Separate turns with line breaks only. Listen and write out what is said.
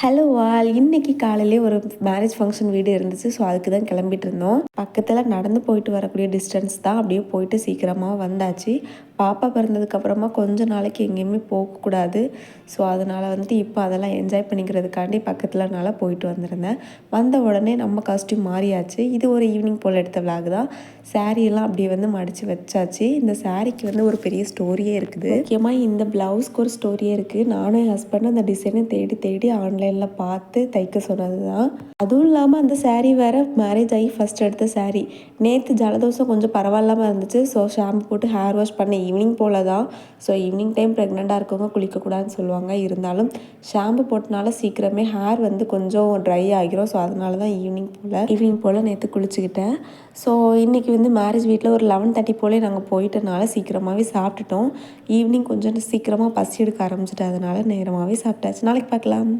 Hello all, இன்னைக்கு காலையிலே ஒரு மேரேஜ் ஃபங்க்ஷன் வீடு இருந்துச்சு. ஸோ அதுக்கு தான் கிளம்பிட்டு இருந்தோம். பக்கத்தில் நடந்து போயிட்டு வரக்கூடிய டிஸ்டன்ஸ் தான். அப்படியே போயிட்டு சீக்கிரமாக வந்தாச்சு. பாப்பா பிறந்ததுக்கப்புறமா கொஞ்ச நாளைக்கு எங்கேயுமே போகக்கூடாது. ஸோ அதனால் வந்துட்டு இப்போ அதெல்லாம் என்ஜாய் பண்ணிக்கிறதுக்காண்டி பக்கத்துலனால போயிட்டு வந்திருந்தேன். வந்த உடனே நம்ம காஸ்ட்யூம் மாறியாச்சு. இது ஒரு ஈவினிங் போல் எடுத்த விளாக் தான். சாரியெல்லாம் அப்படியே வந்து மடித்து வச்சாச்சு. இந்த சாரிக்கு வந்து ஒரு பெரிய ஸ்டோரியே இருக்குது. முக்கியமாக இந்த ப்ளவுஸ்க்கு ஒரு ஸ்டோரியே இருக்குது. நானும் என் ஹஸ்பண்டும் அந்த டிசைனை தேடி தேடி ஆன்லைனில் பார்த்து தைக்க சொன்னது தான். அதுவும் இல்லாமல் அந்த சாரீ வேறு மேரேஜ் ஆகி ஃபஸ்ட் எடுத்த சாரீ. நேற்று ஜலதோஷம் கொஞ்சம் பரவாயில்லாமல் இருந்துச்சு. ஸோ ஷாம்பு போட்டு ஹேர் வாஷ் பண்ண ஈவினிங் போல் தான். ஸோ ஈவினிங் டைம் ப்ரெக்னெண்ட்டாக இருக்கவங்க குளிக்கக்கூடாதுன்னு சொல்லுவாங்க. இருந்தாலும் ஷாம்பு போட்டனால சீக்கிரமே ஹேர் வந்து கொஞ்சம் ட்ரை ஆகிரும். ஸோ அதனால தான் ஈவினிங் போல் நேற்று குளிச்சுக்கிட்டேன். ஸோ இன்றைக்கி வந்து மேரேஜ் வீட்டில் ஒரு 11:30 போலே நாங்கள் போயிட்டனால சீக்கிரமாகவே சாப்பிட்டுட்டோம். ஈவினிங் கொஞ்சம் சீக்கிரமாக பசி எடுக்க ஆரம்பிச்சிட்டு அதனால நேரமாகவே சாப்பிட்டாச்சு. நாளைக்கு பார்க்கலாம்.